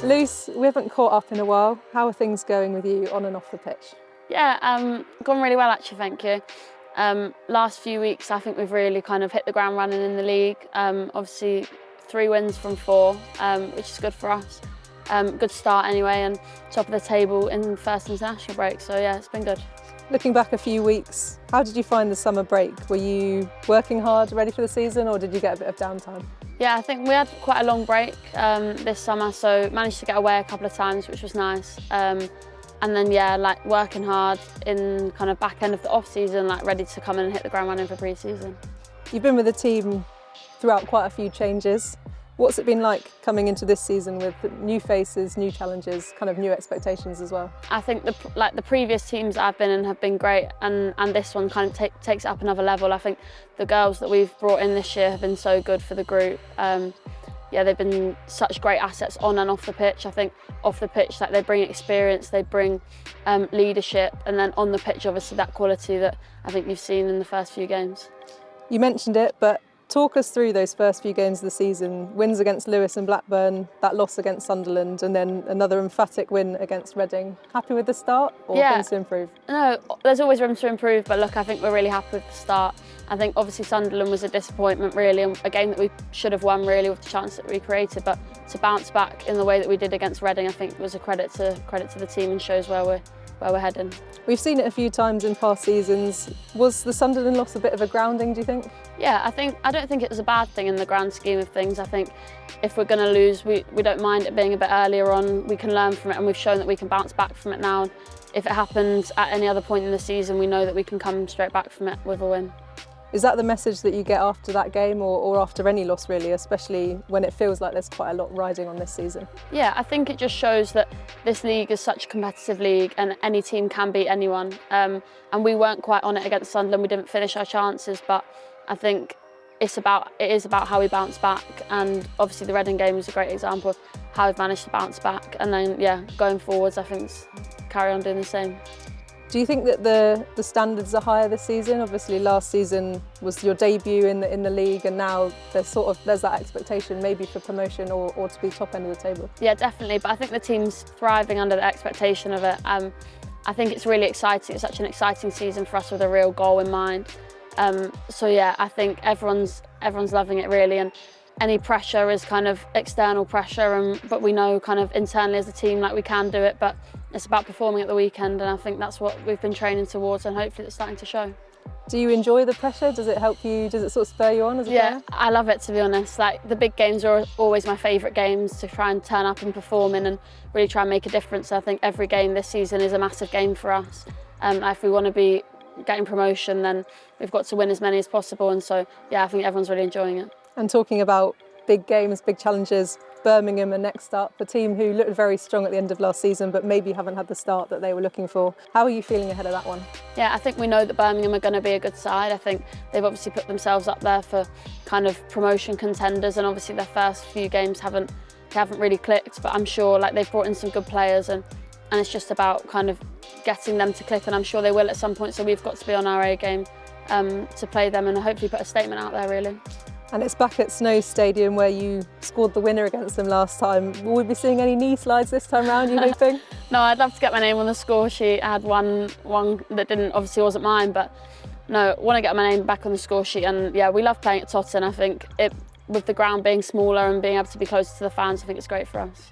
Luce, we haven't caught up in a while. How are things going with you on and off the pitch? Yeah, gone really well actually, thank you. Last few weeks I think we've really kind of hit the ground running in the league. Obviously 3 wins from 4, which is good for us. Good start anyway, and top of the table in the first international break, so yeah, it's been good. Looking back a few weeks, how did you find the summer break? Were you working hard, ready for the season, or did you get a bit of downtime? Yeah, I think we had quite a long break this summer, so managed to get away a couple of times, which was nice. And then yeah, like working hard in kind of back end of the off season, like ready to come in and hit the ground running for pre-season. You've been with the team throughout quite a few changes. What's it been like coming into this season with new faces, new challenges, kind of new expectations as well? I think the previous teams I've been in have been great, and this one kind of takes it up another level. I think the girls that we've brought in this year have been so good for the group. Yeah, they've been such great assets on and off the pitch. I think off the pitch, like they bring experience, they bring leadership, and then on the pitch, obviously that quality that I think you've seen in the first few games. You mentioned it, but talk us through those first few games of the season. Wins against Lewes and Blackburn, that loss against Sunderland, and then another emphatic win against Reading. Happy with the start, or things to improve? No, there's always room to improve, but look, I think we're really happy with the start. I think obviously Sunderland was a disappointment really, and a game that we should have won really with the chance that we created, but to bounce back in the way that we did against Reading, I think was a credit to the team and shows where we're heading. We've seen it a few times in past seasons. Was the Sunderland loss a bit of a grounding, do you think? Yeah, I don't think it was a bad thing in the grand scheme of things. I think if we're going to lose, we don't mind it being a bit earlier on. We can learn from it, and we've shown that we can bounce back from it now. If it happens at any other point in the season, we know that we can come straight back from it with a win. Is that the message that you get after that game, or after any loss really, especially when it feels like there's quite a lot riding on this season? Yeah, I think it just shows that this league is such a competitive league and any team can beat anyone. And we weren't quite on it against Sunderland, we didn't finish our chances, but I think it is about how we bounce back, and obviously the Reading game was a great example of how we've managed to bounce back, and then yeah, going forwards I think carry on doing the same. Do you think that the standards are higher this season? Obviously last season was your debut in the league, and now there's that expectation maybe for promotion or to be top end of the table. Yeah, definitely, but I think the team's thriving under the expectation of it. I think it's really exciting. It's such an exciting season for us with a real goal in mind. So yeah, I think everyone's loving it really, and any pressure is kind of external pressure, but we know kind of internally as a team like we can do it, but it's about performing at the weekend, and I think that's what we've been training towards, and hopefully it's starting to show. Do you enjoy the pressure? Does it help you? Does it sort of spur you on as a player? Yeah, I love it, to be honest. Like the big games are always my favourite games to try and turn up and perform in and really try and make a difference. I think every game this season is a massive game for us. If we want to be getting promotion, then we've got to win as many as possible, and so yeah, I think everyone's really enjoying it. And talking about big games, big challenges, Birmingham are next up, a team who looked very strong at the end of last season but maybe haven't had the start that they were looking for. How are you feeling ahead of that one? Yeah, I think we know that Birmingham are going to be a good side. I think they've obviously put themselves up there for kind of promotion contenders, and obviously their first few games haven't really clicked, but I'm sure like they've brought in some good players, and it's just about kind of getting them to click, and I'm sure they will at some point, so we've got to be on our A game to play them and hopefully put a statement out there really. And it's back at Snow Stadium where you scored the winner against them last time. Will we be seeing any knee slides this time round, you hoping? No, I'd love to get my name on the score sheet. I had one that obviously wasn't mine, but no, I want to get my name back on the score sheet. And yeah, we love playing at Totton. I think with the ground being smaller and being able to be closer to the fans, I think it's great for us.